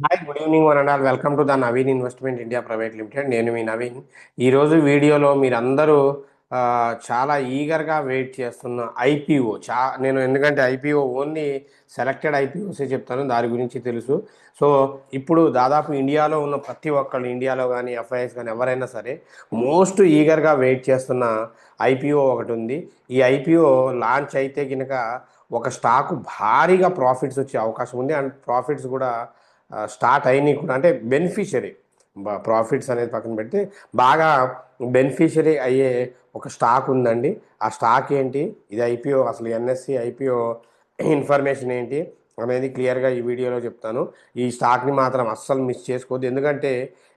Hi, good evening one and all. Welcome to the Naveen investment India private limited. నేను మీ నవీన్. ఈరోజు వీడియోలో మీరందరూ చాలా ఈగర్గా వెయిట్ చేస్తున్న ఐపీఓ నేను ఎందుకంటే ఐపీఓ ఓన్లీ సెలెక్టెడ్ ఐపీఓసే చెప్తాను, దాని గురించి తెలుసు. సో ఇప్పుడు దాదాపు ఇండియాలో ఉన్న ప్రతి ఒక్కళ్ళు, ఇండియాలో కానీ ఎఫ్ఐఎస్ కానీ ఎవరైనా సరే మోస్ట్ ఈగర్గా వెయిట్ చేస్తున్న ఐపీఓ ఒకటి ఉంది. ఈ ఐపీఓ లాంచ్ అయితే కనుక ఒక స్టాకు భారీగా ప్రాఫిట్స్ వచ్చే అవకాశం ఉంది. అండ్ ప్రాఫిట్స్ కూడా స్టార్ట్ అయినాయి కూడా. అంటే బెనిఫిషరీ, ప్రాఫిట్స్ అనేది పక్కన పెట్టి బాగా బెనిఫిషరీ అయ్యే ఒక స్టాక్ ఉందండి. ఆ స్టాక్ ఏంటి, ఇది ఐపీఓ, అసలు ఎన్ఎస్సి ఐపీఓ ఇన్ఫర్మేషన్ ఏంటి అనేది క్లియర్గా ఈ వీడియోలో చెప్తాను. ఈ స్టాక్ని మాత్రం అస్సలు మిస్ చేసుకోవద్దు, ఎందుకంటే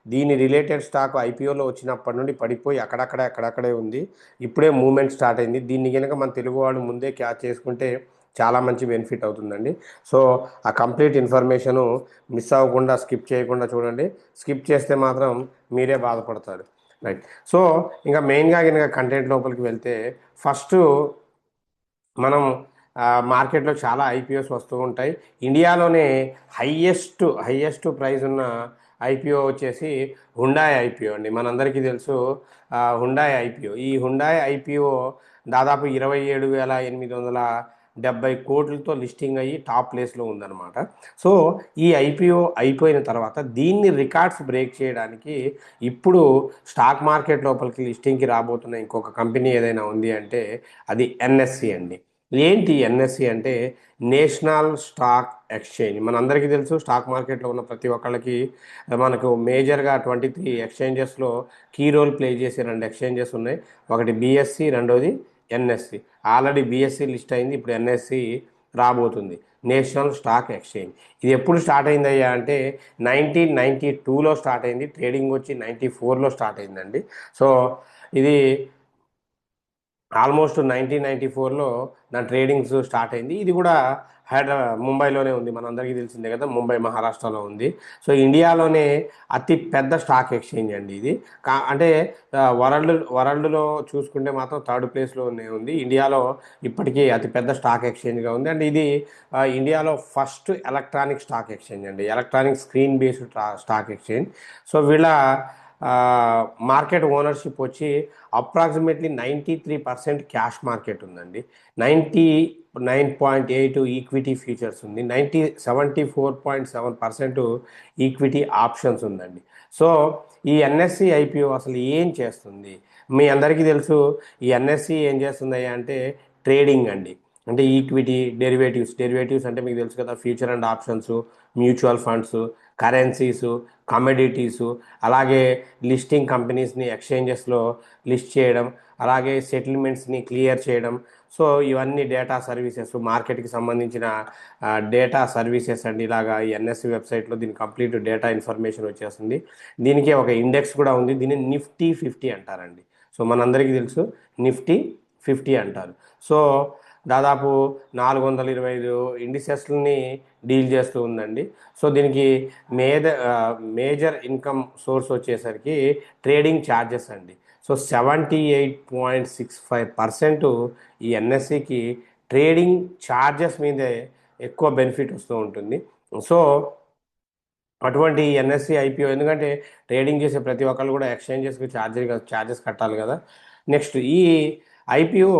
దీని రిలేటెడ్ స్టాక్ ఐపీఓలో వచ్చినప్పటి నుండి పడిపోయి అక్కడక్కడే ఉంది. ఇప్పుడే మూవ్మెంట్ స్టార్ట్ అయింది. దీన్ని కనుక మన తెలుగు వాళ్ళు ముందే క్యాచ్ చేసుకుంటే చాలా మంచి బెనిఫిట్ అవుతుందండి. సో ఆ కంప్లీట్ ఇన్ఫర్మేషను మిస్ అవ్వకుండా, స్కిప్ చేయకుండా చూడండి. స్కిప్ చేస్తే మాత్రం మీరే బాధపడతారు. రైట్. సో ఇంకా మెయిన్గా కనుక కంటెంట్ లోపలికి వెళ్తే, ఫస్ట్ మనం మార్కెట్లో చాలా ఐపీఓస్ వస్తూ ఉంటాయి. ఇండియాలోనే హయ్యెస్ట్ ప్రైస్ ఉన్న ఐపీఓ వచ్చేసి హుండాయ్ ఐపీఓ అండి. మనందరికీ తెలుసు హుండాయ్ ఐపీఓ. ఈ హుండాయ్ ఐపీఓ దాదాపు 27,870 కోట్లతో లిస్టింగ్ అయ్యి టాప్ ప్లేస్లో ఉందన్నమాట. సో ఈ ఐపీఓ అయిపోయిన తర్వాత దీన్ని రికార్డ్స్ బ్రేక్ చేయడానికి ఇప్పుడు స్టాక్ మార్కెట్ లోపలికి లిస్టింగ్కి రాబోతున్న ఇంకొక కంపెనీ ఏదైనా ఉంది అంటే అది ఎన్ఎస్సి అండి. ఏంటి ఎన్ఎస్సి అంటే నేషనల్ స్టాక్ ఎక్స్చేంజ్. మనందరికీ తెలుసు, స్టాక్ మార్కెట్లో ఉన్న ప్రతి ఒక్కళ్ళకి మనకు మేజర్గా 23 ఎక్స్చేంజెస్లో కీ రోల్ ప్లే చేసే రెండు ఎక్స్చేంజెస్ ఉన్నాయి. ఒకటి బిఎస్సి, రెండోది ఎన్ఎస్సి. ఆల్రెడీ బిఎస్సి లిస్ట్ అయింది, ఇప్పుడు ఎన్ఎస్సి రాబోతుంది, నేషనల్ స్టాక్ ఎక్స్చేంజ్. ఇది ఎప్పుడు స్టార్ట్ అయిందయ్యా అంటే 1992లో స్టార్ట్ అయింది. ట్రేడింగ్ వచ్చి 94లో స్టార్ట్ అయిందండి. సో ఇది ఆల్మోస్ట్ 1994లో దాని ట్రేడింగ్స్ స్టార్ట్ అయింది. ఇది కూడా ముంబైలోనే ఉంది, మనందరికీ తెలిసిందే కదా, ముంబై మహారాష్ట్రలో ఉంది. సో ఇండియాలోనే అతి పెద్ద స్టాక్ ఎక్స్చేంజ్ అండి ఇది. అంటే వరల్డ్లో చూసుకుంటే మాత్రం థర్డ్ ప్లేస్లోనే ఉంది. ఇండియాలో ఇప్పటికీ అతి పెద్ద స్టాక్ ఎక్స్చేంజ్గా ఉంది. అండ్ ఇది ఇండియాలో ఫస్ట్ ఎలక్ట్రానిక్ స్టాక్ ఎక్స్చేంజ్ అండి, electronic screen based stock exchange. So వీళ్ళ మార్కెట్ ఓనర్షిప్ వచ్చి అప్రాక్సిమేట్లీ 93% క్యాష్ మార్కెట్ ఉందండి. 99.8 ఈక్విటీ ఫ్యూచర్స్ ఉంది. 74.7% ఈక్విటీ ఆప్షన్స్ ఉందండి. సో ఈ ఎన్ఎస్సి ఐపీఓ అసలు ఏం చేస్తుంది మీ అందరికీ తెలుసు. ఈ ఎన్ఎస్సి ఏం చేస్తుంది అంటే ట్రేడింగ్ అండి. అంటే ఈక్విటీ డెరివేటివ్స్ అంటే మీకు తెలుసు కదా, future and options, mutual funds, currencies, commodities, అలాగే లిస్టింగ్ కంపెనీస్ని ఎక్స్చేంజెస్లో లిస్ట్ చేయడం, అలాగే సెటిల్మెంట్స్ని క్లియర్ చేయడం. సో ఇవన్నీ డేటా సర్వీసెస్, మార్కెట్కి సంబంధించిన డేటా సర్వీసెస్ అండి. ఇలాగా ఈ ఎన్ఎస్సి వెబ్సైట్లో దీని కంప్లీట్ డేటా ఇన్ఫర్మేషన్ వచ్చేస్తుంది. దీనికి ఒక ఇండెక్స్ కూడా ఉంది, దీన్ని నిఫ్టీ 50 అంటారండి. సో మనందరికీ తెలుసు నిఫ్టీ 50 అంటారు. సో దాదాపు 425 ఇండిసెస్ని డీల్ చేస్తూ ఉందండి. సో దీనికి మేజర్ ఇన్కమ్ సోర్స్ వచ్చేసరికి ట్రేడింగ్ ఛార్జెస్ అండి. సో 78.65% ఈ ఎన్ఎస్సికి ట్రేడింగ్ ఛార్జెస్ మీదే ఎక్కువ బెనిఫిట్ వస్తూ ఉంటుంది. సో అటువంటి ఎన్ఎస్సి ఐపీఓ, ఎందుకంటే ట్రేడింగ్ చేసే ప్రతి ఒక్కళ్ళు కూడా ఎక్స్చేంజెస్కి ఛార్జెస్ కట్టాలి కదా. నెక్స్ట్ ఈ ఐపీఓ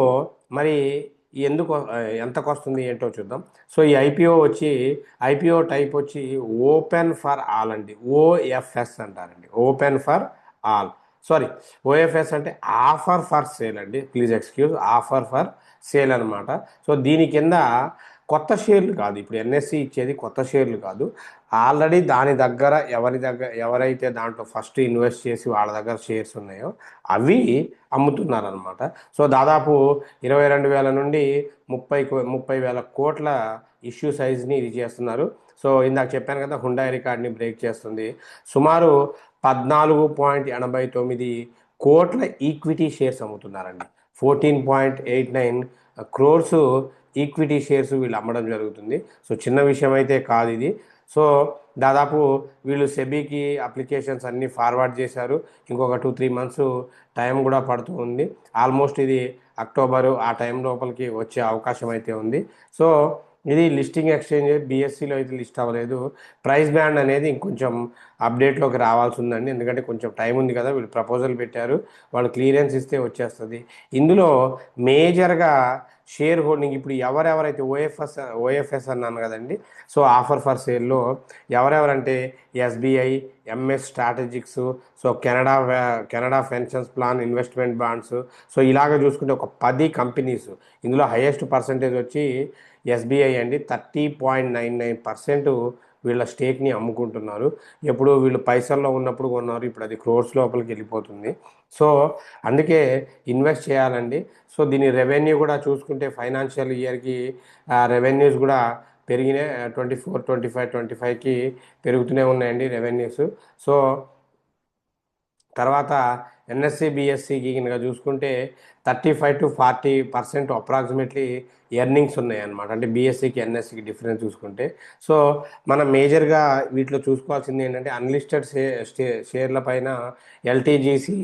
మరి ఎందుకు ఎంతకు వస్తుంది ఏంటో చూద్దాం. సో ఈ ఐపీఓ టైప్ వచ్చి ఓపెన్ ఫర్ ఆల్ అండి, ఓఎఫ్ఎస్ అంటారండి, open for all. Sorry, OFS అంటే ఆఫర్ ఫర్ సేల్ అండి, please excuse, offer for sale అనమాట. సో దీని కింద కొత్త షేర్లు కాదు, ఇప్పుడు ఎన్ఎస్సి ఇచ్చేది కొత్త షేర్లు కాదు. ఆల్రెడీ దాని దగ్గర ఎవరైతే దాంట్లో ఫస్ట్ ఇన్వెస్ట్ చేసి వాళ్ళ దగ్గర షేర్స్ ఉన్నాయో అవి అమ్ముతున్నారనమాట. సో దాదాపు 22,000 నుండి 30,000 కోట్ల ఇష్యూ సైజ్ని ఇది చేస్తున్నారు. సో ఇందాక చెప్పాను కదా, హుండాయ్ రికార్డ్ని బ్రేక్ చేస్తుంది. సుమారు 14.89 కోట్ల ఈక్విటీ షేర్స్ అమ్ముతున్నారండి. 14.89 క్రోర్స్ ఈక్విటీ షేర్స్ వీళ్ళు అమ్మడం జరుగుతుంది. సో చిన్న విషయం అయితే కాదు ఇది. సో దాదాపు వీళ్ళు సెబీకి అప్లికేషన్స్ అన్నీ ఫార్వర్డ్ చేశారు. ఇంకొక 2-3 మంత్స్ టైం కూడా పడుతూ ఉంది. ఆల్మోస్ట్ ఇది అక్టోబరు ఆ టైం లోపలికి వచ్చే అవకాశం అయితే ఉంది. సో ఇది లిస్టింగ్ ఎక్స్చేంజ్ బిఎస్సిలో అయితే లిస్ట్ అవ్వలేదు. ప్రైస్ బ్యాండ్ అనేది ఇంకొంచెం అప్డేట్లోకి రావాల్సి ఉందండి, ఎందుకంటే కొంచెం టైం ఉంది కదా, వీళ్ళు ప్రపోజల్ పెట్టారు, వాళ్ళు క్లియరెన్స్ ఇస్తే వచ్చేస్తుంది. ఇందులో మేజర్గా షేర్ హోల్డింగ్ ఇప్పుడు ఎవరెవరైతే ఓఎఫ్ఎస్ అన్నాను కదండి. సో ఆఫర్ ఫర్ సేల్లో ఎవరెవరంటే SBI, MS strategics, so Canada pensions plan investment bonds, so ఇలాగ చూసుకుంటే ఒక 10 కంపెనీస్. ఇందులో హైయెస్ట్ పర్సంటేజ్ వచ్చి ఎస్బీఐ అండి, 30.99% వీళ్ళ స్టేక్ని అమ్ముకుంటున్నారు. ఎప్పుడు వీళ్ళు పైసల్లో ఉన్నప్పుడు కొన్నారు, ఇప్పుడు అది క్రోర్స్ లోపలికి వెళ్ళిపోతుంది. సో అందుకే ఇన్వెస్ట్ చేయాలండి. సో దీని రెవెన్యూ కూడా చూసుకుంటే ఫైనాన్షియల్ ఇయర్కి రెవెన్యూస్ కూడా పెరిగినాయి, 24, 25, 25కి పెరుగుతూనే ఉన్నాయండి రెవెన్యూస్. సో తర్వాత ఎన్ఎస్సి బిఎస్సికి కనుక చూసుకుంటే 35 to 40% అప్రాక్సిమేట్లీ ఎర్నింగ్స్ ఉన్నాయి అన్నమాట, అంటే బిఎస్సికి ఎన్ఎస్సికి డిఫరెన్స్ చూసుకుంటే. సో మనం మేజర్గా వీటిలో చూసుకోవాల్సింది ఏంటంటే అన్లిస్టెడ్ షేర్ల పైన ఎల్టీజీసీ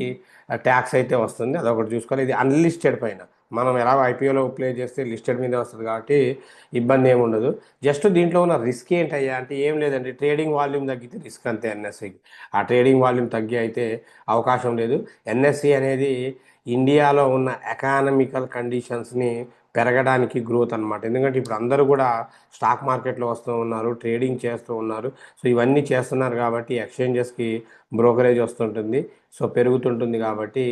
ట్యాక్స్ అయితే వస్తుంది, అదొకటి చూసుకోవాలి. ఇది అన్లిస్టెడ్ పైన మనం ఎలా ఐపీఓలో ప్లే చేస్తే లిస్టెడ్ మీద వస్తుంది కాబట్టి ఇబ్బంది ఏమి ఉండదు. జస్ట్ దీంట్లో ఉన్న రిస్క్ ఏంటయ్యా అంటే ఏం లేదండి, ట్రేడింగ్ వాల్యూమ్ తగ్గితే రిస్క్ అంతే ఎన్ఎస్సికి. ఆ ట్రేడింగ్ వాల్యూమ్ తగ్గి అయితే అవకాశం లేదు. ఎన్ఎస్సి అనేది ఇండియాలో ఉన్న ఎకానమికల్ కండిషన్స్ని పెరగడానికి గ్రోత్ అనమాట, ఎందుకంటే ఇప్పుడు అందరూ కూడా స్టాక్ మార్కెట్లో వస్తూ ఉన్నారు, ట్రేడింగ్ చేస్తూ ఉన్నారు. సో ఇవన్నీ చేస్తున్నారు కాబట్టి ఎక్స్చేంజెస్కి బ్రోకరేజ్ వస్తుంటుంది, సో పెరుగుతుంటుంది కాబట్టి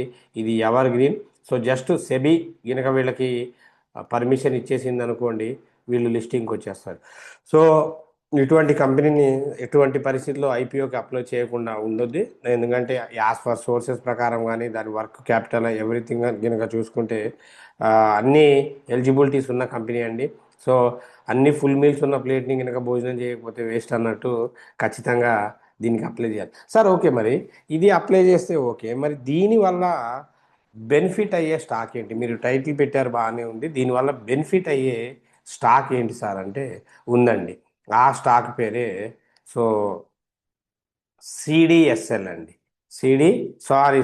ఇది ever green. So just SEBI గినక వీళ్ళకి పర్మిషన్ ఇచ్చేసింది అనుకోండి, వీళ్ళు లిస్టింగ్కి వచ్చేస్తారు. సో ఇటువంటి కంపెనీని ఎటువంటి పరిస్థితుల్లో ఐపీఓకి అప్లై చేయకుండా ఉండొద్దు, ఎందుకంటే యాజ్ ఫర్ సోర్సెస్ ప్రకారం కానీ దాని వర్క్ క్యాపిటల్ ఎవ్రీథింగ్ కనుక చూసుకుంటే అన్ని ఎలిజిబిలిటీస్ ఉన్న కంపెనీ అండి. సో అన్ని ఫుల్ మీల్స్ ఉన్న ప్లేట్ని కనుక భోజనం చేయకపోతే వేస్ట్ అన్నట్టు ఖచ్చితంగా దీనికి అప్లై చేయాలి. సార్ ఓకే, మరి ఇది అప్లై చేస్తే ఓకే, మరి దీనివల్ల బెనిఫిట్ అయ్యే స్టాక్ ఏంటి? మీరు టైటిల్ పెట్టారు బాగానే ఉంది, దీనివల్ల బెనిఫిట్ అయ్యే స్టాక్ ఏంటి సార్ అంటే ఉందండి. ఆ స్టాక్ పేరే సో సిడిఎస్ఎల్ అండి. సిడి సారీ,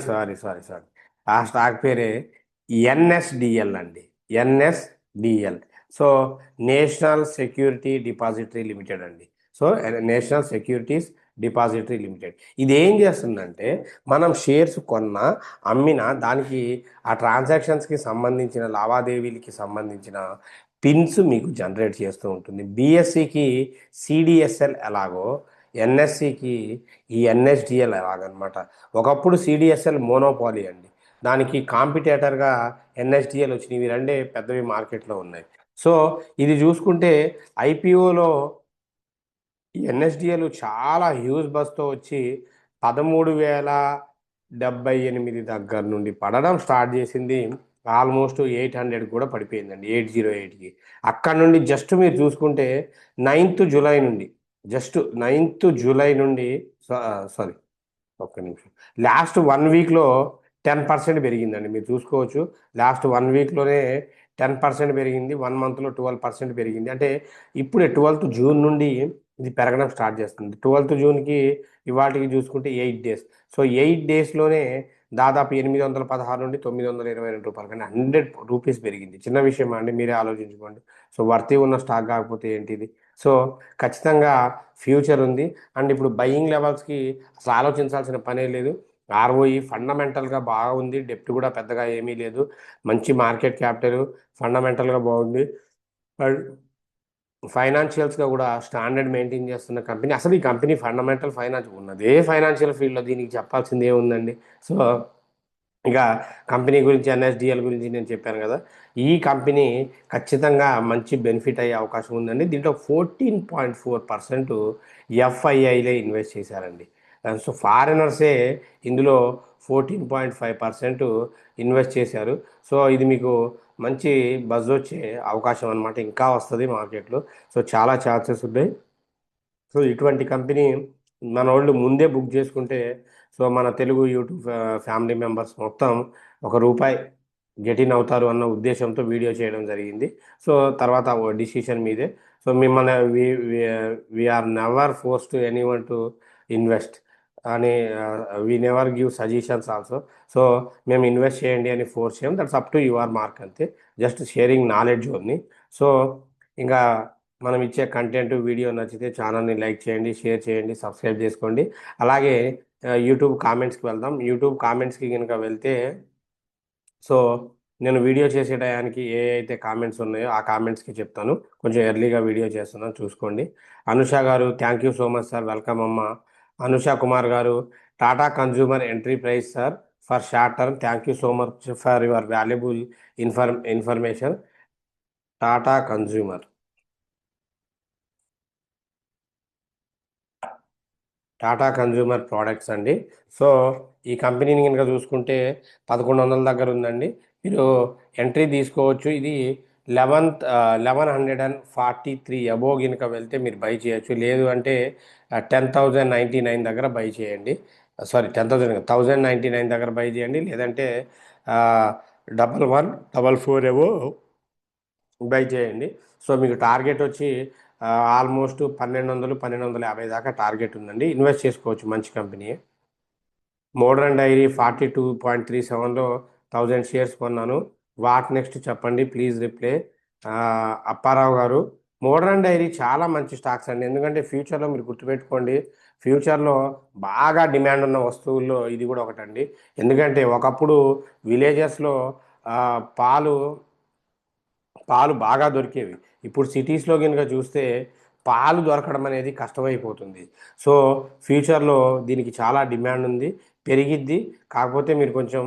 ఆ స్టాక్ పేరే ఎన్ఎస్డిఎల్ అండి. NSDL, so national security depository limited అండి. So national securities depository limited ఇది ఏం చేస్తుందంటే మనం షేర్స్ కొన్నా అమ్మినా దానికి ఆ ట్రాన్సాక్షన్స్కి సంబంధించిన లావాదేవీలకి సంబంధించిన పిన్స్ మీకు జనరేట్ చేస్తూ ఉంటుంది. బిఎస్సికి సిడిఎస్ఎల్ ఎలాగో ఎన్ఎస్సికి ఈ ఎన్ఎస్డిఎల్ ఎలాగనమాట. ఒకప్పుడు సిడిఎస్ఎల్ మోనోపాలీ అండి, దానికి కాంపిటేటర్గా ఎన్ఎస్డిఎల్ వచ్చినాయి, ఇవి రెండే పెద్దవి మార్కెట్లో ఉన్నాయి. సో ఇది చూసుకుంటే ఐపీఓలో ఈ ఎన్ఎస్డిఎల్ చాలా హ్యూజ్ బస్తో వచ్చి 13,078 దగ్గర నుండి పడడం స్టార్ట్ చేసింది, ఆల్మోస్ట్ 800 కూడా పడిపోయిందండి, 808కి. అక్కడ నుండి జస్ట్ మీరు చూసుకుంటే 9th జూలై నుండి, జస్ట్ 9th జూలై నుండి సారీ ఒక్క నిమిషం, లాస్ట్ 1 వీక్లో 10% పెరిగిందండి, మీరు చూసుకోవచ్చు. లాస్ట్ 1 వీక్లోనే 10% పెరిగింది, 1 మంత్లో 12% పెరిగింది. అంటే ఇప్పుడే 12th జూన్ నుండి ఇది పెరగడం స్టార్ట్ చేస్తుంది. 12th జూన్కి ఇవాటికి చూసుకుంటే 8 డేస్. సో 8 డేస్లోనే దాదాపు 816 నుండి 922 రూపాయలు, కానీ 100 రూపీస్ పెరిగింది. చిన్న విషయం అండి, మీరే ఆలోచించుకోండి. సో వర్తి ఉన్న స్టాక్ కాకపోతే ఏంటిది. సో ఖచ్చితంగా ఫ్యూచర్ ఉంది. అండ్ ఇప్పుడు బయింగ్ లెవెల్స్కి అసలు ఆలోచించాల్సిన పనే లేదు. ఆర్ఓఈ ఫండమెంటల్గా బాగుంది, డెప్ట్ కూడా పెద్దగా ఏమీ లేదు, మంచి మార్కెట్ క్యాపిటల్, ఫండమెంటల్గా బాగుంది, అండ్ ఫైనాన్షియల్స్గా కూడా స్టాండర్డ్ మెయింటైన్ చేస్తున్న కంపెనీ. అసలు ఈ కంపెనీ ఫండమెంటల్ ఫైనాన్స్ ఉన్నదే ఫైనాన్షియల్ ఫీల్డ్లో, దీనికి చెప్పాల్సింది ఏముందండి. సో ఇక కంపెనీ గురించి ఎన్ఎస్డిఎల్ గురించి నేను చెప్పాను కదా, ఈ కంపెనీ ఖచ్చితంగా మంచి బెనిఫిట్ అయ్యే అవకాశం ఉందండి. దీంట్లో 14.4% ఎఫ్ఐఐలే ఇన్వెస్ట్ చేశారండి. సో ఫారినర్సే ఇందులో 14.5% ఇన్వెస్ట్ చేశారు. సో ఇది మీకు మంచి బజ్ వచ్చే అవకాశం అనమాట, ఇంకా వస్తుంది మార్కెట్లో. సో చాలా ఛాన్సెస్ ఉన్నాయి. సో ఇటువంటి కంపెనీ మన వాళ్ళు ముందే బుక్ చేసుకుంటే, సో మన తెలుగు యూట్యూబ్ ఫ్యామిలీ మెంబర్స్ మొత్తం ₹1 గెట్ ఇన్ అవుతారు అన్న ఉద్దేశంతో వీడియో చేయడం జరిగింది. సో తర్వాత డిసిషన్ మీదే. సో మిమ్మల్ని we're never force to anyone to invest అని, we never give suggestions also. So మేము ఇన్వెస్ట్ చేయండి అని ఫోర్స్ చేయం, that's up to your mark అంతే, just sharing knowledge only. So ఇంకా మనం ఇచ్చే కంటెంట్ వీడియో నచ్చితే ఛానల్ని లైక్ చేయండి, షేర్ చేయండి, సబ్స్క్రైబ్ చేసుకోండి. అలాగే యూట్యూబ్ కామెంట్స్కి వెళ్దాం. యూట్యూబ్ కామెంట్స్కి కనుక వెళ్తే, సో నేను వీడియో చేసే టయానికి ఏ అయితే కామెంట్స్ ఉన్నాయో ఆ కామెంట్స్కి చెప్తాను. కొంచెం ఎర్లీగా వీడియో చేస్తున్నాను, చూసుకోండి. అనుష గారు, thank you so much sir, welcome అమ్మ. అనుష కుమార్ గారు, Tata consumer entry price sir for short term, thank you so much for your valuable information. Tata consumer, Tata consumer products అండి. సో ఈ కంపెనీని కనుక చూసుకుంటే 1100 దగ్గర ఉందండి. మీరు ఎంట్రీ తీసుకోవచ్చు. ఇది 1143 అబోవ్ కనుక వెళ్తే మీరు బై చేయొచ్చు. లేదు అంటే 10,099 దగ్గర బై చేయండి. సారీ, 1099 దగ్గర బై చేయండి. లేదంటే 1144 ఏవో బై చేయండి. సో మీకు టార్గెట్ వచ్చి ఆల్మోస్ట్ 1200 1250 దాకా టార్గెట్ ఉందండి. ఇన్వెస్ట్ చేసుకోవచ్చు, మంచి కంపెనీ. మోడర్న్ డైరీ 42.37లో 1000 షేర్స్ కొన్నాను. వాట్ నెక్స్ట్ చెప్పండి ప్లీజ్ రిప్లై. అప్పారావు గారు, మోడర్న్ డైరీ చాలా మంచి స్టాక్స్ అండి. ఎందుకంటే ఫ్యూచర్లో మీరు గుర్తుపెట్టుకోండి, ఫ్యూచర్లో బాగా డిమాండ్ ఉన్న వస్తువుల్లో ఇది కూడా ఒకటండి. ఎందుకంటే ఒకప్పుడు విలేజెస్లో పాలు పాలు బాగా దొరికేవి. ఇప్పుడు సిటీస్లో కనుక చూస్తే పాలు దొరకడం అనేది కష్టమైపోతుంది. సో ఫ్యూచర్లో దీనికి చాలా డిమాండ్ ఉంది, పెరిగిద్ది. కాకపోతే మీరు కొంచెం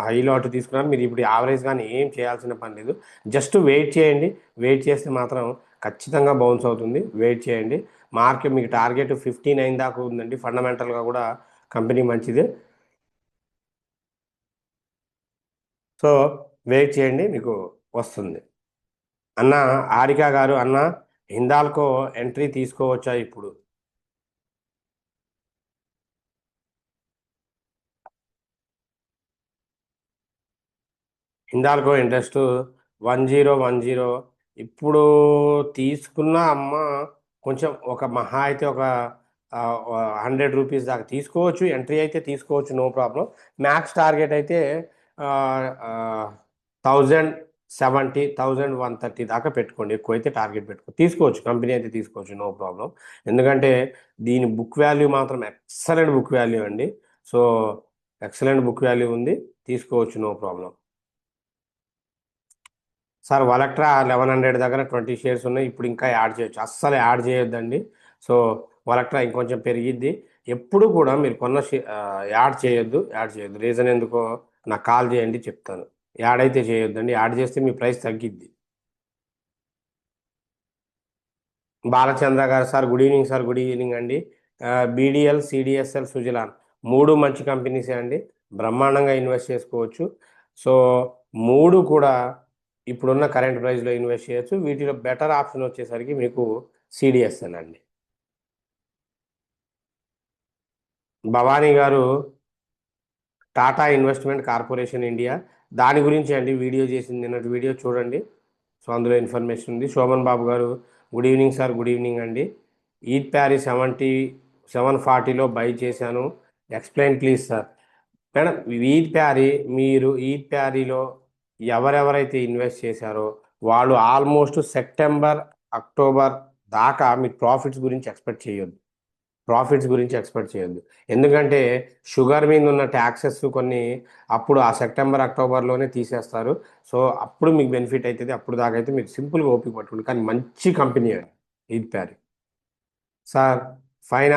హై లాట్ తీసుకున్నారు. మీరు ఇప్పుడు యావరేజ్ కానీ ఏం చేయాల్సిన పని లేదు. జస్ట్ వెయిట్ చేయండి. వెయిట్ చేస్తే మాత్రం ఖచ్చితంగా బౌన్స్ అవుతుంది. వెయిట్ చేయండి. మార్కెట్ మీకు టార్గెట్ 59 దాకా ఉందండి. ఫండమెంటల్గా కూడా కంపెనీ మంచిదే. సో వెయిట్ చేయండి, మీకు వస్తుంది. అన్న హారిక గారు, అన్న హిందాల్కో ఎంట్రీ తీసుకోవచ్చా ఇప్పుడు? హిందాల్కో ఇంట్రెస్ట్ 1010 ఇప్పుడు తీసుకున్న అమ్మ, కొంచెం ఒక మహా అయితే ఒక 100 రూపీస్ దాకా తీసుకోవచ్చు. ఎంట్రీ అయితే తీసుకోవచ్చు, నో ప్రాబ్లం. మ్యాక్స్ టార్గెట్ అయితే 1070 1130 దాకా పెట్టుకోండి. ఎక్కువ అయితే టార్గెట్ తీసుకోవచ్చు, కంపెనీ అయితే తీసుకోవచ్చు, నో ప్రాబ్లం. ఎందుకంటే దీని బుక్ వాల్యూ మాత్రం ఎక్సలెంట్ బుక్ వాల్యూ అండి. సో ఎక్సలెంట్ బుక్ వాల్యూ ఉంది, తీసుకోవచ్చు, నో ప్రాబ్లం. సార్ వలక్ట్రా 1100 దగ్గర 20 షేర్స్ ఉన్నాయి. ఇప్పుడు ఇంకా యాడ్ చేయొచ్చు, అస్సలు యాడ్ చేయొద్దండి. సో వలక్ట్రా ఇంకొంచెం పెరిగిద్ది. ఎప్పుడు కూడా మీరు యాడ్ చేయొద్దు. రీజన్ ఎందుకో నాకు కాల్ చేయండి, చెప్తాను. యాడ్ అయితే చేయొద్దండి. యాడ్ చేస్తే మీ ప్రైస్ తగ్గిద్ది. బాలచంద్ర గారు, sir good evening sir, good evening అండి. బీడిఎల్, సిడిఎస్ఎల్, సుజలాన్ మూడు మంచి కంపెనీసే అండి. బ్రహ్మాండంగా ఇన్వెస్ట్ చేసుకోవచ్చు. సో మూడు కూడా ఇప్పుడున్న కరెంట్ ప్రైస్లో ఇన్వెస్ట్ చేయొచ్చు. వీటిలో బెటర్ ఆప్షన్ వచ్చేసరికి మీకు సిడిఎస్ఎల్ అండి. భవానీ గారు, టాటా ఇన్వెస్ట్మెంట్ కార్పొరేషన్ ఇండియా, దాని గురించి అండి వీడియో చేసింది, నిన్నటి వీడియో చూడండి. సో అందులో ఇన్ఫర్మేషన్ ఉంది. Shobhan Babu garu, good evening sir, good evening అండి. ఈద్ ప్యారీ 740లో బై చేశాను, explain please sir. Madam, EID Parry, మీరు ఈద్ ప్యారీలో ఎవరెవరైతే ఇన్వెస్ట్ చేశారో వాళ్ళు ఆల్మోస్ట్ సెప్టెంబర్ అక్టోబర్ దాకా మీరు ప్రాఫిట్స్ గురించి ఎక్స్పెక్ట్ చేయొద్దు. ఎందుకంటే షుగర్ మీద ఉన్న ట్యాక్సెస్ కొన్ని అప్పుడు ఆ సెప్టెంబర్ అక్టోబర్లోనే తీసేస్తారు. సో అప్పుడు మీకు బెనిఫిట్ అవుతుంది. అప్పుడు దాకా అయితే మీరు సింపుల్గా ఓపిక పట్టుకోండి. కానీ మంచి కంపెనీ అండి ఈద్ ప్యారీ. సార్ ఫైన్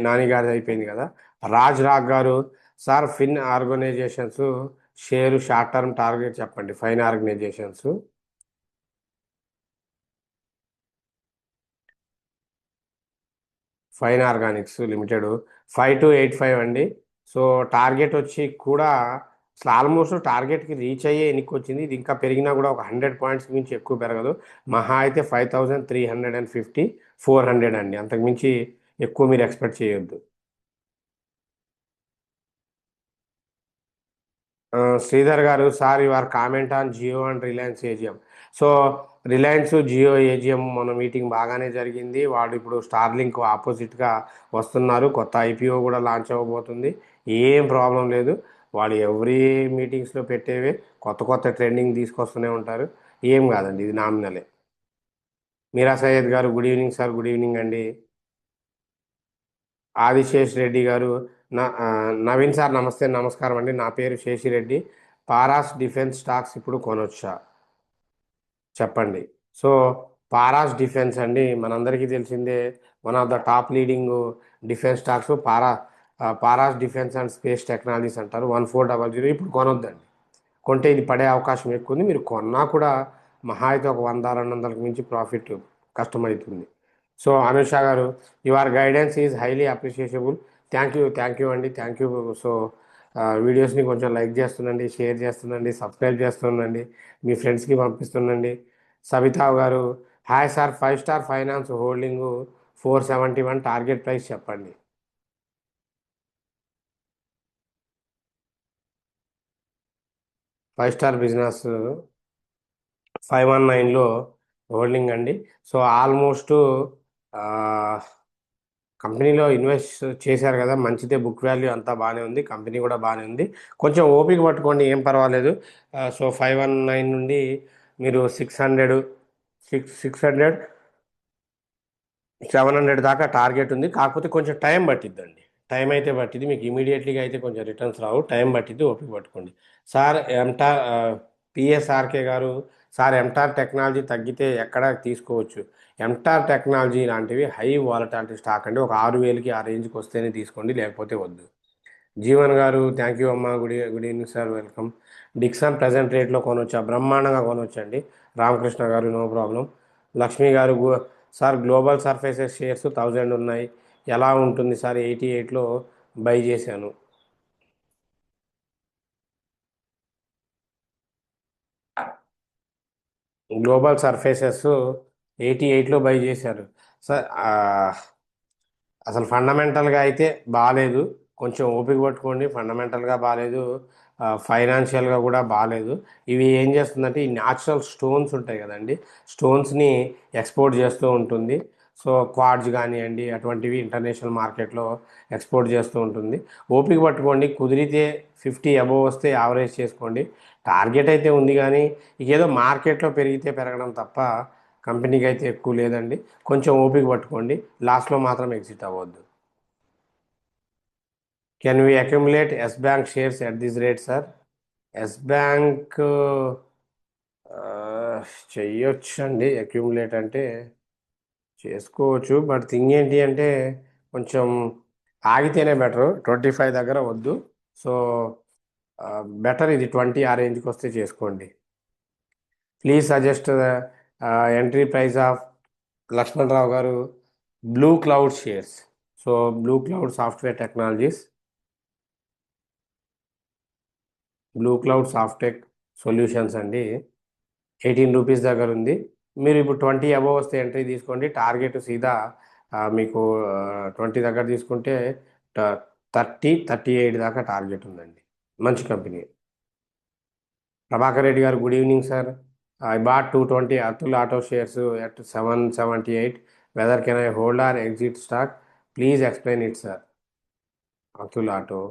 నాని గారిది అయిపోయింది కదా. రాగ్ గారు, sir fine organisations share short term target చెప్పండి. ఫైన్ ఆర్గానిక్స్ లిమిటెడ్ 5285 అండి. సో టార్గెట్ వచ్చి కూడా అసలు ఆల్మోస్ట్ టార్గెట్కి రీచ్ అయ్యే ఎన్నిక వచ్చింది. ఇది ఇంకా పెరిగినా కూడా ఒక 100 పాయింట్స్ మించి ఎక్కువ పెరగదు. మహా అయితే 5350 400 అండి, అంతకుమించి ఎక్కువ మీరు ఎక్స్పెక్ట్ చేయొద్దు. శ్రీధర్ గారు, sir your comment on Jio and Reliance AGM. So Reliance Jio AGM మన మీటింగ్ బాగానే జరిగింది. వాడు ఇప్పుడు స్టార్లింక్ ఆపోజిట్గా వస్తున్నారు. కొత్త ఐపీఓ కూడా లాంచ్ అవ్వబోతుంది. ఏం ప్రాబ్లం లేదు. వాడు ఎవ్రీ మీటింగ్స్లో పెట్టేవే కొత్త కొత్త ట్రెండింగ్ తీసుకొస్తూనే ఉంటారు. ఏం కాదండి, ఇది నామినలే. మీరా సయ్యద్ గారు good evening sir, good evening అండి. ఆదిశేష్ రెడ్డి గారు, నవీన్ సార్ నమస్తే, నమస్కారం అండి. నా పేరు శేషిరెడ్డి. పారాస్ డిఫెన్స్ స్టాక్స్ ఇప్పుడు కొనొచ్చా చెప్పండి. సో పారాస్ డిఫెన్స్ అండి, మనందరికీ తెలిసిందే. One of the top leading defence stocks paras defence and space technologies అంటారు. 1400 ఇప్పుడు కొనొద్దండి. కొంటే ఇది పడే అవకాశం ఎక్కువ ఉంది. మీరు కొన్నా కూడా మహా అయితే ఒక 100-200కి మించి ప్రాఫిట్ కష్టమవుతుంది. So Anusha garu, your guidance is highly appreciatable. Thank you అండి, థ్యాంక్ యూ. సో వీడియోస్ని కొంచెం లైక్ చేస్తుండండి, షేర్ చేస్తుండండి, సబ్స్క్రైబ్ చేస్తుండండి, మీ ఫ్రెండ్స్కి పంపిస్తుండండి. Savita garu, hi sir, 5 star finance holding 471 target price చెప్పండి. 5 స్టార్ బిజినెస్ 519లో హోల్డింగ్ అండి. సో ఆల్మోస్ట్ కంపెనీలో ఇన్వెస్ట్ చేశారు కదా, మంచిదే. బుక్ వాల్యూ అంతా బాగానే ఉంది, కంపెనీ కూడా బాగానే ఉంది. కొంచెం ఓపిక పట్టుకోండి, ఏం పర్వాలేదు. సో 519 నుండి మీరు 600 700 దాకా టార్గెట్ ఉంది. కాకపోతే కొంచెం టైం పట్టిద్దండి. టైం అయితే పట్టింది, మీకు ఇమీడియట్లీగా అయితే కొంచెం రిటర్న్స్ రావు, టైం పట్టిద్ది, ఓపిక పట్టుకోండి. సార్ ఎంటార్ పిఎస్ఆర్కే గారు, సార్ ఎంటార్ టెక్నాలజీ తగ్గితే ఎక్కడ తీసుకోవచ్చు? ఎంటార్ టెక్నాలజీ లాంటివి హై వాలటాలిటీ స్టాక్ అండి. ఒక 6000కి ఆ రేంజ్కి వస్తేనే తీసుకోండి, లేకపోతే వద్దు. జీవన్ గారు, థ్యాంక్ యూ అమ్మా, good evening sir, welcome. Dixon present రేట్లో కొనవచ్చా? బ్రహ్మాండంగా కొనవచ్చండి. రామకృష్ణ గారు, నో ప్రాబ్లం. లక్ష్మి గారు, సార్ గ్లోబల్ సర్ఫేసెస్ షేర్స్ 1000 ఉన్నాయి, ఎలా ఉంటుంది సార్? 88లో బై చేశాను. గ్లోబల్ సర్ఫేసెస్ 88లో బై చేశారు సార్. అసలు ఫండమెంటల్గా అయితే బాగాలేదు, కొంచెం ఓపిక పట్టుకోండి. ఫండమెంటల్గా బాగాలేదు, ఫైనాన్షియల్గా కూడా బాగాలేదు. ఇవి ఏం చేస్తుందంటే, ఈ న్యాచురల్ స్టోన్స్ ఉంటాయి కదండి, స్టోన్స్ని ఎక్స్పోర్ట్ చేస్తూ ఉంటుంది. సో క్వార్ట్జ్ కానివ్వండి, అటువంటివి ఇంటర్నేషనల్ మార్కెట్లో ఎక్స్పోర్ట్ చేస్తూ ఉంటుంది. ఓపిక పట్టుకోండి, కుదిరితే 50 అబోవ్ వస్తే యావరేజ్ చేసుకోండి. టార్గెట్ అయితే ఉంది, కానీ ఏదో మార్కెట్లో పెరిగితే పెరగడం తప్ప కంపెనీకి అయితే ఎక్కువ లేదండి. కొంచెం ఓపిక పట్టుకోండి, లాస్ట్లో మాత్రం ఎగ్జిట్ అవ్వద్దు. Can we accumulate Yes Bank shares at this rate sir? Yes Bank చెయ్యొచ్చు అండి, అక్యుములేట్ అంటే చేసుకోవచ్చు. బట్ థింగ్ ఏంటి అంటే, కొంచెం ఆగితేనే బెటర్. 25 దగ్గర వద్దు. సో బెటర్ ఇది 20 ఆ రేంజ్కి వస్తే చేసుకోండి. Please suggest entry price of Lakshmanarao garu blue cloud shares. So blue cloud software technologies, blue cloud software solutions అండి. 18 రూపీస్ దగ్గర ఉంది. మీరు ఇప్పుడు 20 అబోవ్ వస్తే ఎంట్రీ తీసుకోండి. టార్గెట్ సీదా మీకు 20 దగ్గర తీసుకుంటే 38 దాకా టార్గెట్ ఉందండి. మంచి కంపెనీ. ప్రభాకర్ రెడ్డి గారు, good evening sir. I bought 220 Atul auto shares at 778. Whether can I hold or exit stock? Please explain it sir. Atul auto,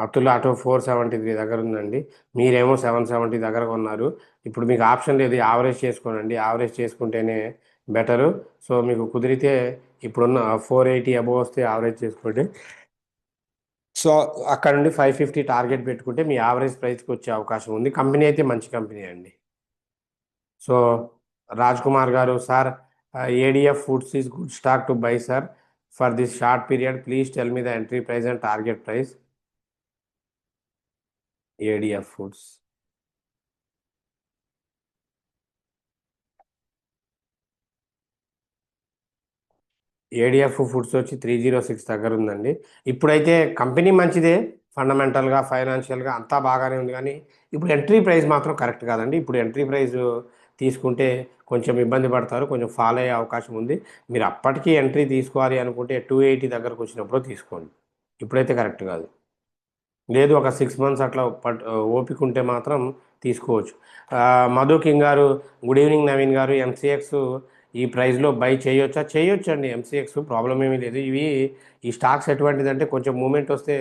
Atul auto 473 దగ్గర ఉందండి. మీరేమో 770 దగ్గర కొన్నారు. ఇప్పుడు మీకు ఆప్షన్ లేదు, యావరేజ్ చేసుకోనండి. యావరేజ్ చేసుకుంటేనే బెటరు. సో మీకు కుదిరితే ఇప్పుడున్న 480 అబోవ్ వస్తే యావరేజ్ చేసుకోండి. సో అక్కడ నుండి 550 టార్గెట్ పెట్టుకుంటే మీ యావరేజ్ ప్రైస్కి వచ్చే అవకాశం ఉంది. కంపెనీ అయితే మంచి కంపెనీ అండి. సో రాజ్ కుమార్ గారు, sir ADF foods is good stock to buy sir for this short period. Please tell me the entry price and target price. ADF foods, ADF foods వచ్చి 306 దగ్గర ఉందండి. ఇప్పుడైతే కంపెనీ మంచిదే, ఫండమెంటల్గా ఫైనాన్షియల్గా అంతా బాగానే ఉంది, కానీ ఇప్పుడు ఎంట్రీ ప్రైస్ మాత్రం కరెక్ట్ కాదండి. ఇప్పుడు ఎంట్రీ ప్రైస్ తీసుకుంటే కొంచెం ఇబ్బంది పడతారు, కొంచెం ఫాల్ అయ్యే అవకాశం ఉంది. మీరు అప్పటికీ ఎంట్రీ తీసుకోవాలి అనుకుంటే 280 దగ్గరకు వచ్చినప్పుడు తీసుకోండి, ఇప్పుడైతే కరెక్ట్ కాదు. లేదు ఒక 6 మంత్స్ అట్లా ఓపిక ఉంటే మాత్రం తీసుకోవచ్చు. మధు కింగ్ గారు, గుడ్ ఈవినింగ్ నవీన్ గారు. ఎంసీఎక్స్ ఈ ప్రైస్లో బై చేయొచ్చా? చేయొచ్చండి. ఎంసీఎక్స్ ప్రాబ్లం ఏమీ లేదు. ఈ స్టాక్స్ ఎటువంటిదంటే కొంచెం మూమెంట్ వస్తే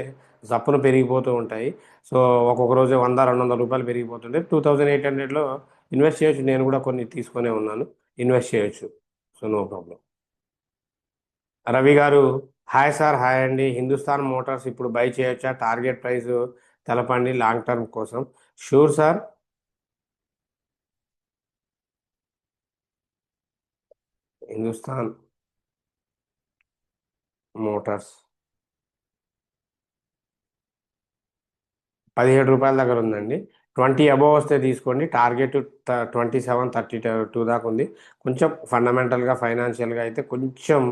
జప్పున పెరిగిపోతూ ఉంటాయి. సో ఒక్కొక్క రోజు 100-200 రూపాయలు పెరిగిపోతుంటే 2800లో ఇన్వెస్ట్ చేయొచ్చు. నేను కూడా కొన్ని తీసుకొనే ఉన్నాను. ఇన్వెస్ట్ చేయొచ్చు. So no problem. రవి గారు, హాయ్ సార్. హాయ్ అండి. హిందుస్థాన్ మోటార్స్ ఇప్పుడు బై చేయొచ్చా? టార్గెట్ ప్రైస్ తెలపండి లాంగ్ టర్మ్ కోసం. Sure sir. హిందుస్థాన్ మోటార్స్ 17 రూపాయల దగ్గర ఉందండి. 20 అబోవ్ వస్తే తీసుకోండి. టార్గెట్ 27-32 దాకా ఉంది. కొంచెం ఫండమెంటల్గా ఫైనాన్షియల్గా అయితే కొంచెం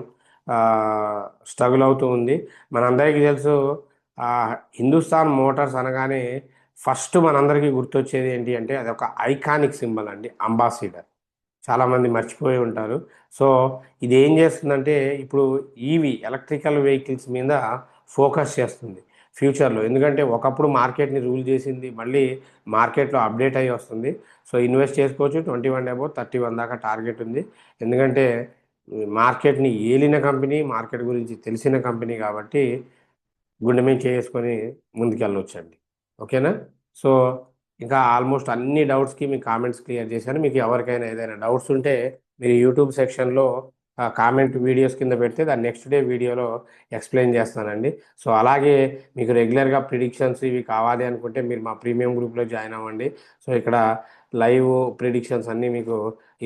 స్ట్రగుల్ అవుతూ ఉంది. మనందరికీ తెలుసు. ఆ, హిందుస్థాన్ మోటార్స్ అనగానే ఫస్ట్ మనందరికీ గుర్తొచ్చేది ఏంటి అంటే అది ఒక ఐకానిక్ సింబల్ అండి, అంబాసిడర్. చాలామంది మర్చిపోయి ఉంటారు. సో ఇది ఏం చేస్తుందంటే ఇప్పుడు ఎలక్ట్రికల్ వెహికల్స్ మీద ఫోకస్ చేస్తుంది ఫ్యూచర్లో. ఎందుకంటే ఒకప్పుడు మార్కెట్ని రూల్ చేసింది, మళ్ళీ మార్కెట్లో అప్డేట్ అయ్యి వస్తుంది. సో ఇన్వెస్ట్ చేసుకోవచ్చు. 21 అబౌవ్ 31 దాకా టార్గెట్ ఉంది. ఎందుకంటే మార్కెట్ని ఏలిన కంపెనీ, మార్కెట్ గురించి తెలిసిన కంపెనీ కాబట్టి గుండె మీద చేసుకొని ముందుకెళ్ళవచ్చండి. ఓకేనా? సో ఇంకా ఆల్మోస్ట్ అన్ని డౌట్స్కి మీ కామెంట్స్ క్లియర్ చేశాను. మీకు ఎవరికైనా ఏదైనా డౌట్స్ ఉంటే మీరు యూట్యూబ్ సెక్షన్లో కామెంట్ వీడియోస్ కింద పెడితే దాన్ని నెక్స్ట్ డే వీడియోలో ఎక్స్ప్లెయిన్ చేస్తానండి. సో అలాగే మీకు రెగ్యులర్గా ప్రిడిక్షన్స్ ఇవి కావాలి అనుకుంటే మీరు మా ప్రీమియం గ్రూప్లో జాయిన్ అవ్వండి. సో ఇక్కడ లైవ్ ప్రిడిక్షన్స్ అన్నీ మీకు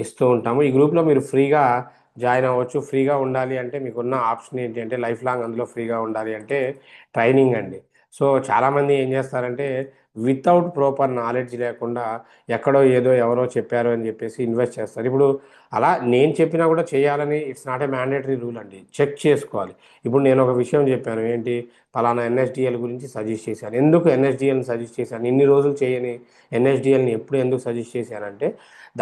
ఇస్తూ ఉంటాము. ఈ గ్రూప్లో మీరు ఫ్రీగా జాయిన్ అవ్వచ్చు. ఫ్రీగా ఉండాలి అంటే మీకున్న ఆప్షన్ ఏంటి అంటే లైఫ్ లాంగ్ అందులో ఫ్రీగా ఉండాలి అంటే ట్రైనింగ్ అండి. సో చాలామంది ఏం చేస్తారంటే వితౌట్ ప్రాపర్ నాలెడ్జ్ లేకుండా ఎక్కడో ఏదో ఎవరో చెప్పారు అని చెప్పేసి ఇన్వెస్ట్ చేస్తారు. ఇప్పుడు అలా నేను చెప్పినా కూడా చేయాలని it's not a mandatory rule అండి. చెక్ చేసుకోవాలి. ఇప్పుడు నేను ఒక విషయం చెప్పాను ఏంటి, పలానా ఎన్ఎస్డిఎల్ గురించి సజెస్ట్ చేశాను. ఎందుకు ఎన్ఎస్డిఎల్ని సజెస్ట్ చేశాను? ఇన్ని రోజులు చేయని ఎన్ఎస్డిఎల్ని ఎప్పుడు ఎందుకు సజెస్ట్ చేశానంటే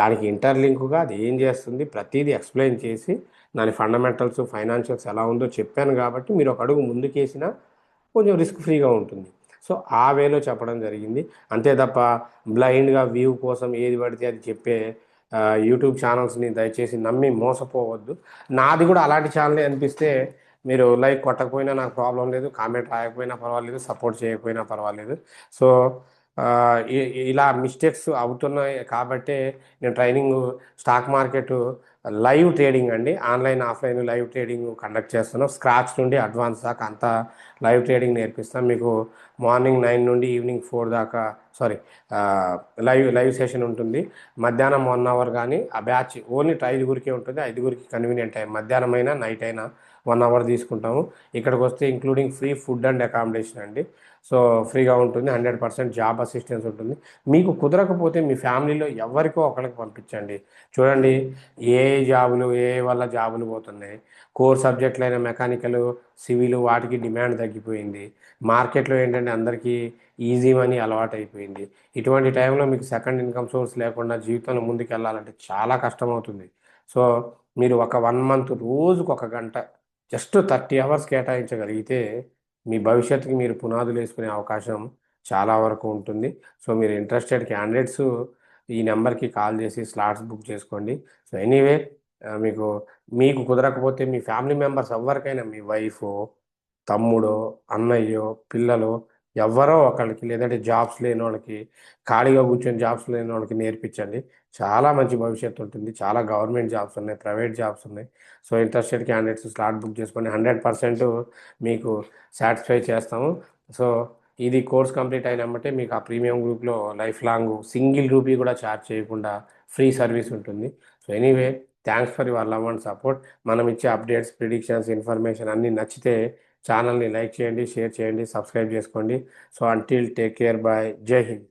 దానికి ఇంటర్లింకుగా అది ఏం చేస్తుంది ప్రతిదీ ఎక్స్ప్లెయిన్ చేసి దాని ఫండమెంటల్స్ ఫైనాన్షియల్స్ ఎలా ఉందో చెప్పాను కాబట్టి మీరు ఒక అడుగు ముందుకేసినా కొంచెం రిస్క్ ఫ్రీగా ఉంటుంది. సో ఆ వేలో చెప్పడం జరిగింది. అంతే తప్ప బ్లైండ్గా వ్యూ కోసం ఏది పడితే అది చెప్పే యూట్యూబ్ ఛానల్స్ని దయచేసి నమ్మి మోసపోవద్దు. నాది కూడా అలాంటి ఛానలే అనిపిస్తే మీరు లైక్ కొట్టకపోయినా నాకు ప్రాబ్లం లేదు, కామెంట్ రాయకపోయినా పర్వాలేదు, సపోర్ట్ చేయకపోయినా పర్వాలేదు. సో ఇలా మిస్టేక్స్ అవుతున్నాయి కాబట్టే నేను training stock market live trading అండి, online offline live trading conduct చేస్తున్నాం. స్క్రాచ్ నుండి అడ్వాన్స్ దాకా అంతా లైవ్ ట్రేడింగ్ నేర్పిస్తాం మీకు. మార్నింగ్ 9 నుండి ఈవినింగ్ 4 దాకా సారీ లైవ్ సెషన్ ఉంటుంది. మధ్యాహ్నం 1 అవర్ కానీ ఆ బ్యాచ్ ఓన్లీ 5గురికే ఉంటుంది. 5గురికి కన్వీనియంట్ టైం మధ్యాహ్నం అయినా నైట్ అయినా 1 అవర్ తీసుకుంటాము. ఇక్కడికి వస్తే including free food and accommodation అండి. సో ఫ్రీగా ఉంటుంది. 100% జాబ్ అసిస్టెన్స్ ఉంటుంది. మీకు కుదరకపోతే మీ ఫ్యామిలీలో ఎవరికో ఒకరికి పంపించండి. చూడండి ఏ వల్ల జాబులు పోతున్నాయి. కోర్ సబ్జెక్టులైన మెకానికల్, సివిల్ వాటికి డిమాండ్ తగ్గిపోయింది. మార్కెట్లో ఏంటంటే అందరికీ ఈజీ మనీ అలవాటు అయిపోయింది. ఇటువంటి టైంలో మీకు సెకండ్ ఇన్కమ్ సోర్స్ లేకుండా జీవితంలో ముందుకు వెళ్ళాలంటే చాలా కష్టమవుతుంది. సో మీరు ఒక 1 మంత్ రోజుకు 1 గంట జస్ట్ 30 అవర్స్ కేటాయించగలిగితే మీ భవిష్యత్తుకి మీరు పునాదులు వేసుకునే అవకాశం చాలా వరకు ఉంటుంది. సో మీరు ఇంట్రెస్టెడ్ క్యాండిడేట్స్ ఈ నెంబర్కి కాల్ చేసి స్లాట్స్ బుక్ చేసుకోండి. సో ఎనీవే మీకు మీకు కుదరకపోతే మీ ఫ్యామిలీ మెంబర్స్ ఎవరికైనా మీ వైఫో, తమ్ముడో, అన్నయ్యో, పిల్లలో ఎవరో ఒకళ్ళకి, లేదంటే జాబ్స్ లేని వాళ్ళకి, ఖాళీగా కూర్చొని జాబ్స్ లేని వాళ్ళకి నేర్పించండి. చాలా మంచి భవిష్యత్తు ఉంటుంది. చాలా గవర్నమెంట్ జాబ్స్ ఉన్నాయి, ప్రైవేట్ జాబ్స్ ఉన్నాయి. So interested candidates slot book చేసుకొని 100% మీకు సాటిస్ఫై చేస్తాము. సో ఇది కోర్స్ కంప్లీట్ అయినమంటే మీకు ఆ ప్రీమియం గ్రూప్లో లైఫ్ లాంగ్ సింగిల్ రూపీ కూడా ఛార్జ్ చేయకుండా ఫ్రీ సర్వీస్ ఉంటుంది. So anyway thanks for your love and support. మనం ఇచ్చే అప్డేట్స్, ప్రిడిక్షన్స్, ఇన్ఫర్మేషన్ అన్నీ నచ్చితే ఛానల్ని లైక్ చేయండి, షేర్ చేయండి, సబ్స్క్రైబ్ చేసుకోండి. So until take care, bye, Jai Hind.